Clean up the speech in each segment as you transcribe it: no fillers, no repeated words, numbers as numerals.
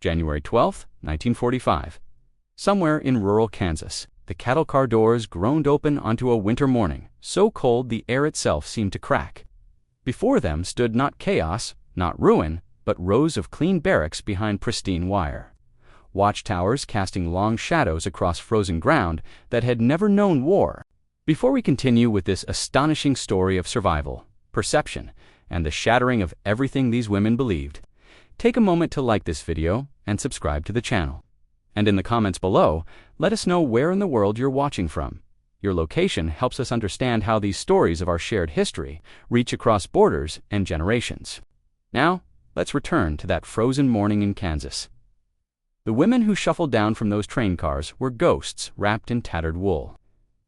January 12, 1945. Somewhere in rural Kansas, the cattle car doors groaned open onto a winter morning, so cold the air itself seemed to crack. Before them stood not chaos, not ruin, but rows of clean barracks behind pristine wire. Watchtowers casting long shadows across frozen ground that had never known war. Before we continue with this astonishing story of survival, perception, and the shattering of everything these women believed, take a moment to like this video and subscribe to the channel. And in the comments below, let us know where in the world you're watching from. Your location helps us understand how these stories of our shared history reach across borders and generations. Now, let's return to that frozen morning in Kansas. The women who shuffled down from those train cars were ghosts wrapped in tattered wool.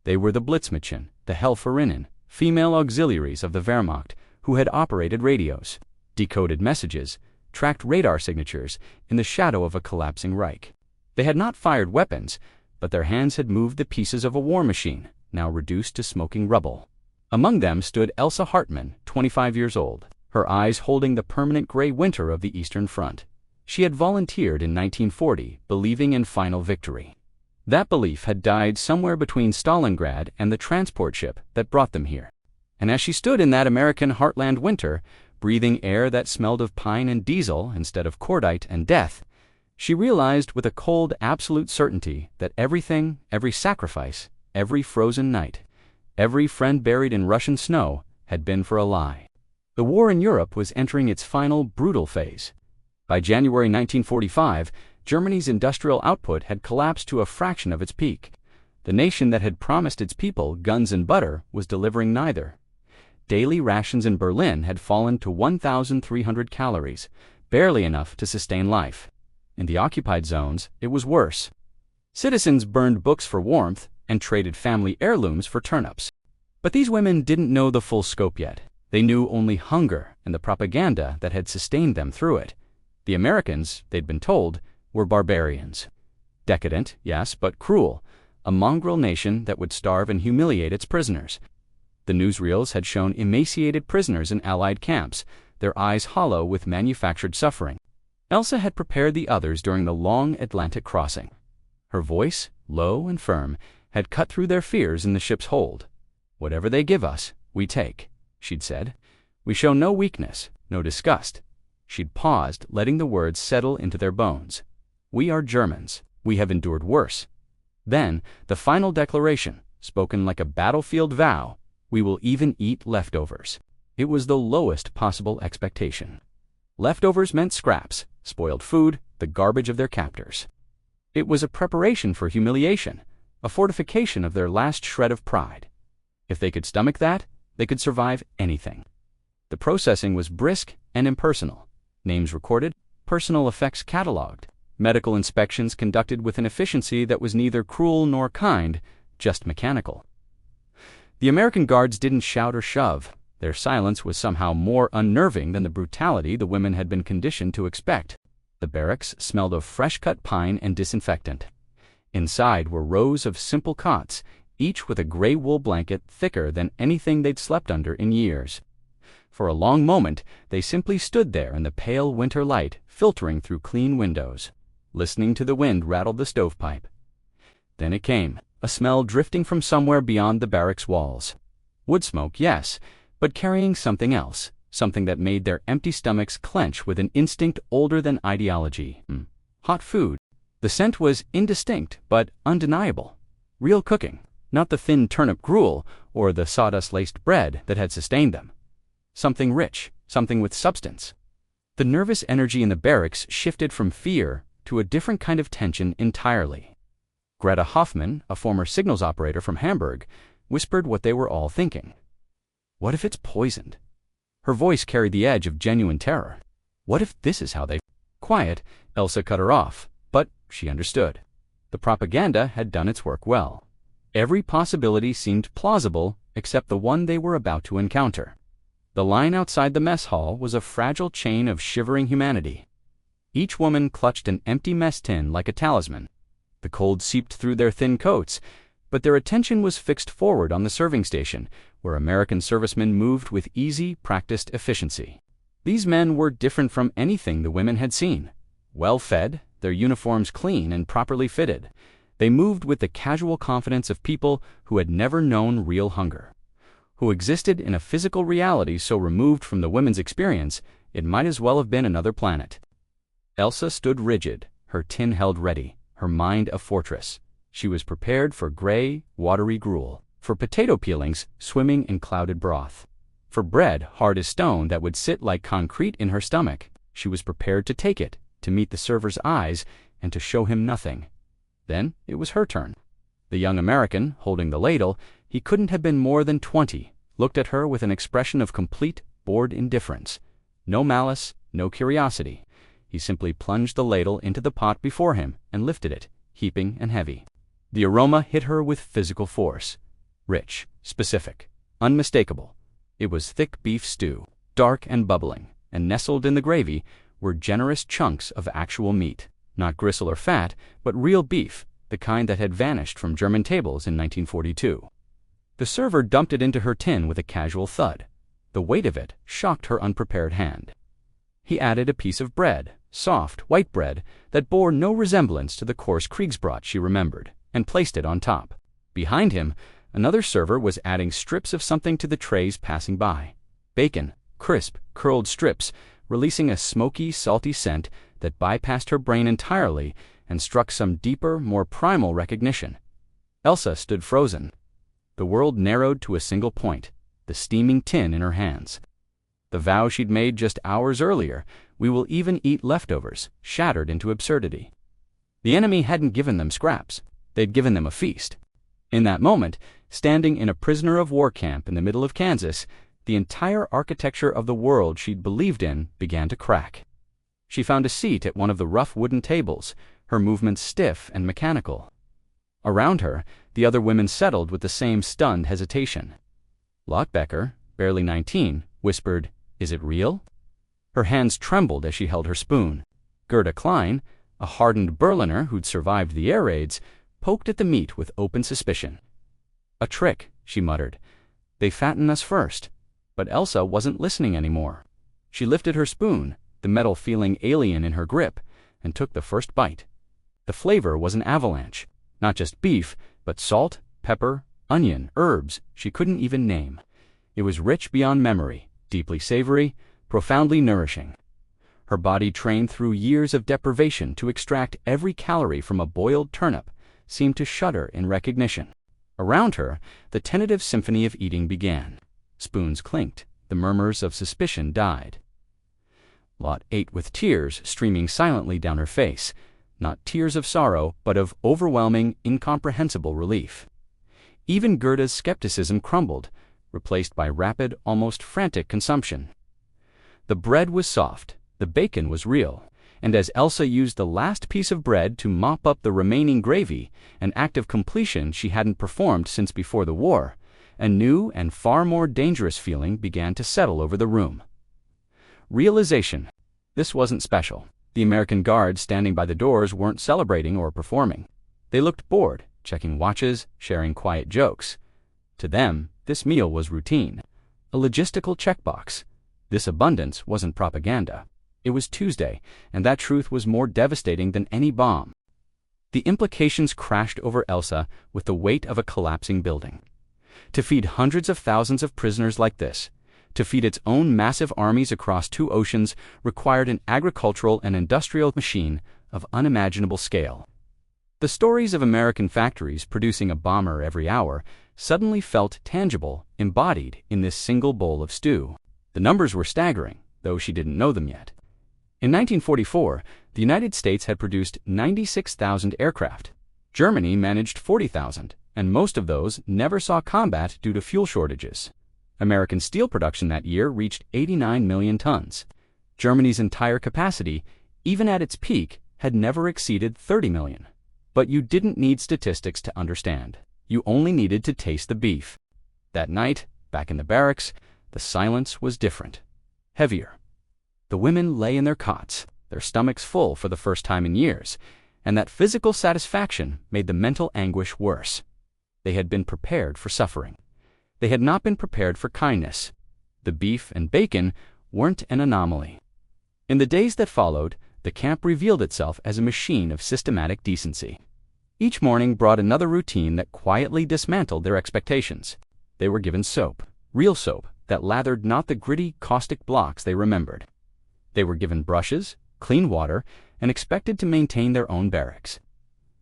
They were the Blitzmädchen, the Helferinnen, female auxiliaries of the Wehrmacht, who had operated radios, decoded messages, tracked radar signatures in the shadow of a collapsing Reich. They had not fired weapons, but their hands had moved the pieces of a war machine, now reduced to smoking rubble. Among them stood Elsa Hartmann, 25 years old, her eyes holding the permanent gray winter of the Eastern Front. She had volunteered in 1940, believing in final victory. That belief had died somewhere between Stalingrad and the transport ship that brought them here. And as she stood in that American heartland winter, breathing air that smelled of pine and diesel instead of cordite and death, she realized with a cold, absolute certainty that everything, every sacrifice, every frozen night, every friend buried in Russian snow had been for a lie. The war in Europe was entering its final, brutal phase. By January 1945, Germany's industrial output had collapsed to a fraction of its peak. The nation that had promised its people guns and butter was delivering neither. Daily rations in Berlin had fallen to 1,300 calories, barely enough to sustain life. In the occupied zones, it was worse. Citizens burned books for warmth and traded family heirlooms for turnips. But these women didn't know the full scope yet. They knew only hunger and the propaganda that had sustained them through it. The Americans, they'd been told, were barbarians. Decadent, yes, but cruel. A mongrel nation that would starve and humiliate its prisoners. The newsreels had shown emaciated prisoners in Allied camps, their eyes hollow with manufactured suffering. Elsa had prepared the others during the long Atlantic crossing. Her voice, low and firm, had cut through their fears in the ship's hold. "Whatever they give us, we take," she'd said. "We show no weakness, no disgust." She'd paused, letting the words settle into their bones. "We are Germans. We have endured worse." Then, the final declaration, spoken like a battlefield vow, "We will even eat leftovers." It was the lowest possible expectation. Leftovers meant scraps, spoiled food, the garbage of their captors. It was a preparation for humiliation, a fortification of their last shred of pride. If they could stomach that, they could survive anything. The processing was brisk and impersonal. Names recorded, personal effects catalogued, medical inspections conducted with an efficiency that was neither cruel nor kind, just mechanical. The American guards didn't shout or shove. Their silence was somehow more unnerving than the brutality the women had been conditioned to expect. The barracks smelled of fresh-cut pine and disinfectant. Inside were rows of simple cots, each with a gray wool blanket thicker than anything they'd slept under in years. For a long moment, they simply stood there in the pale winter light filtering through clean windows, listening to the wind rattle the stovepipe. Then it came, a smell drifting from somewhere beyond the barracks walls. Wood smoke, yes, but carrying something else, something that made their empty stomachs clench with an instinct older than ideology. Hot food. The scent was indistinct, but undeniable. Real cooking, not the thin turnip gruel or the sawdust-laced bread that had sustained them. Something rich, something with substance. The nervous energy in the barracks shifted from fear to a different kind of tension entirely. Greta Hoffmann, a former signals operator from Hamburg, whispered what they were all thinking. What if it's poisoned? Her voice carried the edge of genuine terror. What if this is how they... Quiet, Elsa cut her off, but she understood. The propaganda had done its work well. Every possibility seemed plausible except the one they were about to encounter. The line outside the mess hall was a fragile chain of shivering humanity. Each woman clutched an empty mess tin like a talisman. The cold seeped through their thin coats, but their attention was fixed forward on the serving station, where American servicemen moved with easy, practiced efficiency. These men were different from anything the women had seen. Well-fed, their uniforms clean and properly fitted, they moved with the casual confidence of people who had never known real hunger, who existed in a physical reality so removed from the women's experience it might as well have been another planet. Elsa stood rigid, her tin held ready, her mind a fortress. She was prepared for gray, watery gruel, for potato peelings swimming in clouded broth, for bread hard as stone that would sit like concrete in her stomach. She was prepared to take it, to meet the server's eyes, and to show him nothing. Then it was her turn. The young American, holding the ladle, he couldn't have been more than 20, looked at her with an expression of complete, bored indifference. No malice, no curiosity. He simply plunged the ladle into the pot before him and lifted it, heaping and heavy. The aroma hit her with physical force. Rich, specific, unmistakable. It was thick beef stew, dark and bubbling, and nestled in the gravy were generous chunks of actual meat. Not gristle or fat, but real beef, the kind that had vanished from German tables in 1942. The server dumped it into her tin with a casual thud. The weight of it shocked her unprepared hand. He added a piece of bread, soft, white bread, that bore no resemblance to the coarse Kriegsbrot she remembered, and placed it on top. Behind him, another server was adding strips of something to the trays passing by. Bacon, crisp, curled strips, releasing a smoky, salty scent that bypassed her brain entirely and struck some deeper, more primal recognition. Elsa stood frozen. The world narrowed to a single point, the steaming tin in her hands. The vow she'd made just hours earlier, "We will even eat leftovers," shattered into absurdity. The enemy hadn't given them scraps. They'd given them a feast. In that moment, standing in a prisoner of war camp in the middle of Kansas, the entire architecture of the world she'd believed in began to crack. She found a seat at one of the rough wooden tables, her movements stiff and mechanical. Around her, the other women settled with the same stunned hesitation. Lottbecker, barely 19, whispered, "Is it real?" Her hands trembled as she held her spoon. Gerda Klein, a hardened Berliner who'd survived the air raids, poked at the meat with open suspicion. "A trick," she muttered. "They fatten us first." But Elsa wasn't listening anymore. She lifted her spoon, the metal feeling alien in her grip, and took the first bite. The flavor was an avalanche, not just beef, but salt, pepper, onion, herbs she couldn't even name. It was rich beyond memory, deeply savory, profoundly nourishing. Her body, trained through years of deprivation to extract every calorie from a boiled turnip, seemed to shudder in recognition. Around her, the tentative symphony of eating began. Spoons clinked, the murmurs of suspicion died. Lot ate with tears streaming silently down her face, not tears of sorrow, but of overwhelming, incomprehensible relief. Even Gerda's skepticism crumbled, replaced by rapid, almost frantic consumption. The bread was soft, the bacon was real, and as Elsa used the last piece of bread to mop up the remaining gravy, an act of completion she hadn't performed since before the war, a new and far more dangerous feeling began to settle over the room. Realization. This wasn't special. The American guards standing by the doors weren't celebrating or performing. They looked bored, checking watches, sharing quiet jokes. To them, this meal was routine, a logistical checkbox. This abundance wasn't propaganda. It was Tuesday, and that truth was more devastating than any bomb. The implications crashed over Elsa with the weight of a collapsing building. To feed hundreds of thousands of prisoners like this, to feed its own massive armies across 2 oceans, required an agricultural and industrial machine of unimaginable scale. The stories of American factories producing a bomber every hour suddenly felt tangible, embodied in this single bowl of stew. The numbers were staggering, though she didn't know them yet. In 1944, the United States had produced 96,000 aircraft. Germany managed 40,000, and most of those never saw combat due to fuel shortages. American steel production that year reached 89 million tons. Germany's entire capacity, even at its peak, had never exceeded 30 million. But you didn't need statistics to understand. You only needed to taste the beef. That night, back in the barracks, the silence was different, heavier. The women lay in their cots, their stomachs full for the first time in years, and that physical satisfaction made the mental anguish worse. They had been prepared for suffering. They had not been prepared for kindness. The beef and bacon weren't an anomaly. In the days that followed, the camp revealed itself as a machine of systematic decency. Each morning brought another routine that quietly dismantled their expectations. They were given soap, real soap, that lathered not the gritty, caustic blocks they remembered. They were given brushes, clean water, and expected to maintain their own barracks.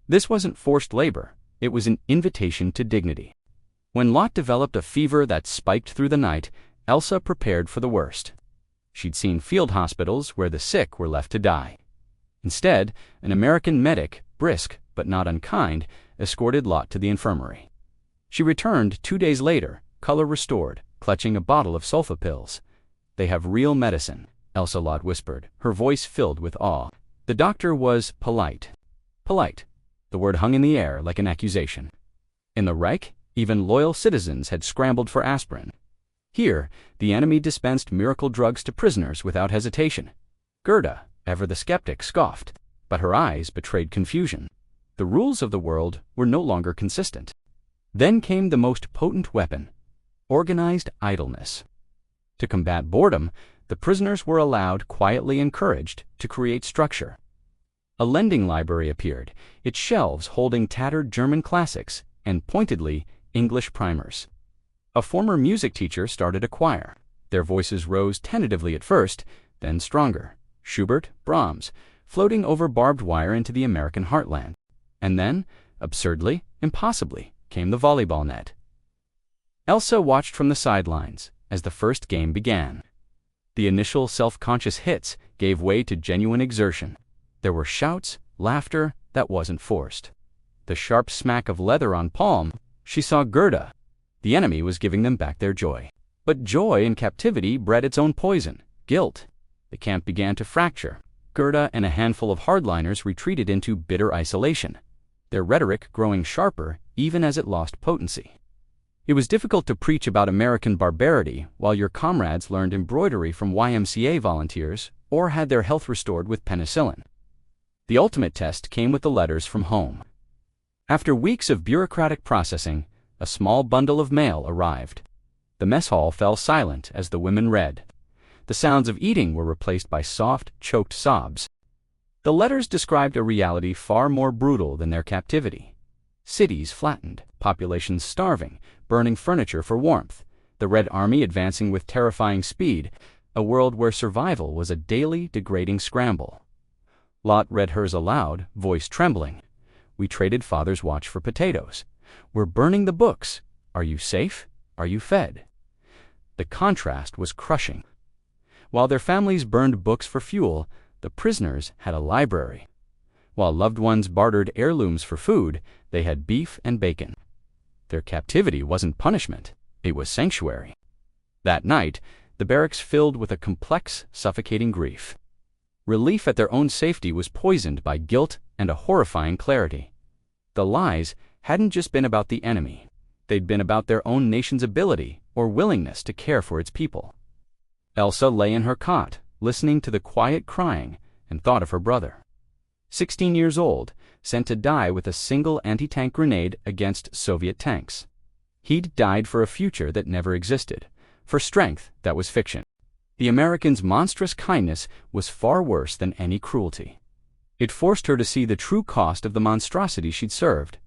This wasn't forced labor, it was an invitation to dignity. When Lot developed a fever that spiked through the night, Elsa prepared for the worst. She'd seen field hospitals where the sick were left to die. Instead, an American medic, brisk but not unkind, escorted Lot to the infirmary. She returned 2 days later, color restored, clutching a bottle of sulfa pills. "They have real medicine," Elsa Lot whispered, her voice filled with awe. The doctor was polite. Polite. The word hung in the air like an accusation. In the Reich, even loyal citizens had scrambled for aspirin. Here, the enemy dispensed miracle drugs to prisoners without hesitation. Gerda, ever the skeptic, scoffed, but her eyes betrayed confusion. The rules of the world were no longer consistent. Then came the most potent weapon: organized idleness. To combat boredom, the prisoners were allowed, quietly encouraged, to create structure. A lending library appeared, its shelves holding tattered German classics and, pointedly, English primers. A former music teacher started a choir. Their voices rose tentatively at first, then stronger. Schubert, Brahms, floating over barbed wire into the American heartland. And then, absurdly, impossibly, came the volleyball net. Elsa watched from the sidelines as the first game began. The initial self-conscious hits gave way to genuine exertion. There were shouts, laughter that wasn't forced. The sharp smack of leather on palm. She saw Gerda. The enemy was giving them back their joy. But joy in captivity bred its own poison, guilt. The camp began to fracture. Gerda and a handful of hardliners retreated into bitter isolation, their rhetoric growing sharper even as it lost potency. It was difficult to preach about American barbarity while your comrades learned embroidery from YMCA volunteers or had their health restored with penicillin. The ultimate test came with the letters from home. After weeks of bureaucratic processing, a small bundle of mail arrived. The mess hall fell silent as the women read. The sounds of eating were replaced by soft, choked sobs. The letters described a reality far more brutal than their captivity. Cities flattened, populations starving, burning furniture for warmth, the Red Army advancing with terrifying speed, a world where survival was a daily, degrading scramble. Lot read hers aloud, voice trembling. "We traded Father's watch for potatoes. We're burning the books. Are you safe? Are you fed?" The contrast was crushing. While their families burned books for fuel, the prisoners had a library. While loved ones bartered heirlooms for food, they had beef and bacon. Their captivity wasn't punishment, it was sanctuary. That night, the barracks filled with a complex, suffocating grief. Relief at their own safety was poisoned by guilt and a horrifying clarity. The lies hadn't just been about the enemy. They'd been about their own nation's ability or willingness to care for its people. Elsa lay in her cot, listening to the quiet crying, and thought of her brother. 16 years old, sent to die with a single anti-tank grenade against Soviet tanks. He'd died for a future that never existed, for strength that was fiction. The Americans' monstrous kindness was far worse than any cruelty. It forced her to see the true cost of the monstrosity she'd served.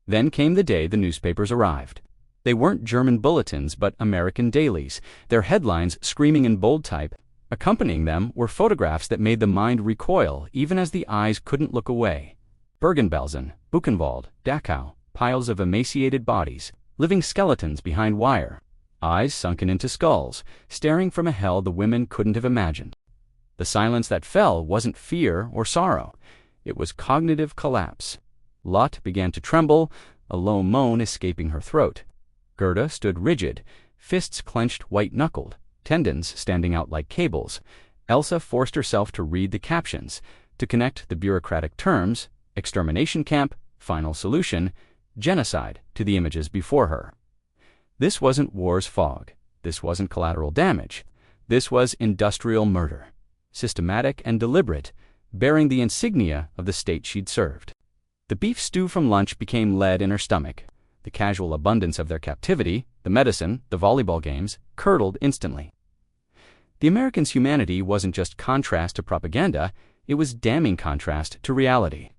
Then came the day the newspapers arrived. They weren't German bulletins but American dailies, their headlines screaming in bold type. Accompanying them were photographs that made the mind recoil even as the eyes couldn't look away. Bergen-Belsen, Buchenwald, Dachau, piles of emaciated bodies, living skeletons behind wire, eyes sunken into skulls, staring from a hell the women couldn't have imagined. The silence that fell wasn't fear or sorrow. It was cognitive collapse. Lot began to tremble, a low moan escaping her throat. Gerda stood rigid, fists clenched white-knuckled, tendons standing out like cables. Elsa forced herself to read the captions, to connect the bureaucratic terms, extermination camp, final solution, genocide, to the images before her. This wasn't war's fog. This wasn't collateral damage. This was industrial murder, systematic and deliberate, bearing the insignia of the state she'd served. The beef stew from lunch became lead in her stomach. The casual abundance of their captivity, the medicine, the volleyball games, curdled instantly. The Americans' humanity wasn't just contrast to propaganda, It was damning contrast to reality.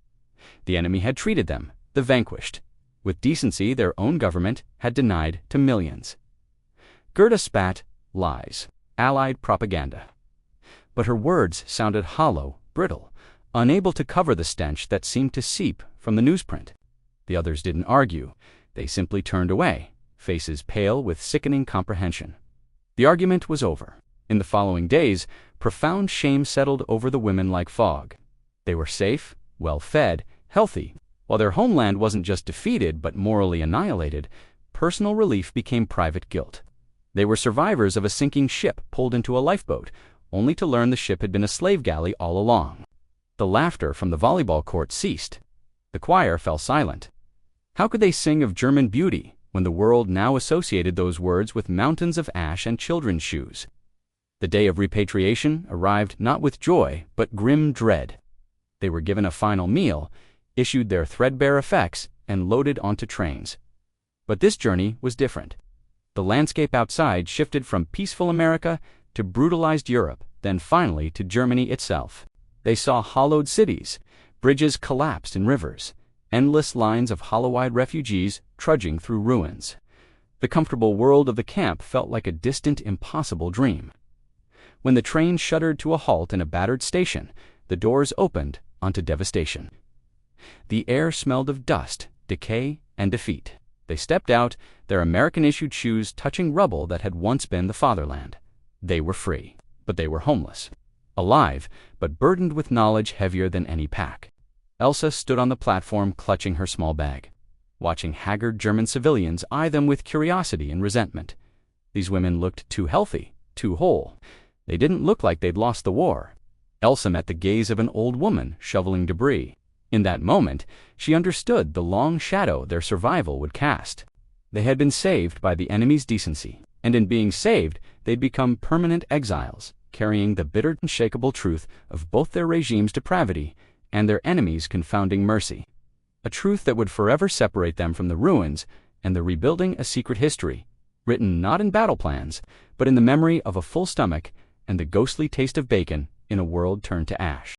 The enemy had treated them, the vanquished, with decency their own government had denied to millions. Gerda spat lies, Allied propaganda. But her words sounded hollow, brittle, unable to cover the stench that seemed to seep from the newsprint. The others didn't argue. They simply turned away, faces pale with sickening comprehension. The argument was over. In the following days, profound shame settled over the women like fog. They were safe, well-fed, healthy. While their homeland wasn't just defeated but morally annihilated, personal relief became private guilt. They were survivors of a sinking ship pulled into a lifeboat, only to learn the ship had been a slave galley all along. The laughter from the volleyball court ceased. The choir fell silent. How could they sing of German beauty when the world now associated those words with mountains of ash and children's shoes? The day of repatriation arrived not with joy, but grim dread. They were given a final meal, issued their threadbare effects, and loaded onto trains. But this journey was different. The landscape outside shifted from peaceful America to brutalized Europe, then finally to Germany itself. They saw hollowed cities, bridges collapsed in rivers, endless lines of hollow-eyed refugees trudging through ruins. The comfortable world of the camp felt like a distant, impossible dream. When the train shuddered to a halt in a battered station, the doors opened onto devastation. The air smelled of dust, decay, and defeat. They stepped out, their American-issued shoes touching rubble that had once been the fatherland. They were free, but they were homeless. Alive, but burdened with knowledge heavier than any pack. Elsa stood on the platform clutching her small bag, watching haggard German civilians eye them with curiosity and resentment. These women looked too healthy, too whole. They didn't look like they'd lost the war. Elsa met the gaze of an old woman shoveling debris. In that moment, she understood the long shadow their survival would cast. They had been saved by the enemy's decency, and in being saved, they'd become permanent exiles, carrying the bitter, unshakable truth of both their regime's depravity and their enemy's confounding mercy. A truth that would forever separate them from the ruins and the rebuilding a secret history, written not in battle plans, but in the memory of a full stomach and the ghostly taste of bacon in a world turned to ash.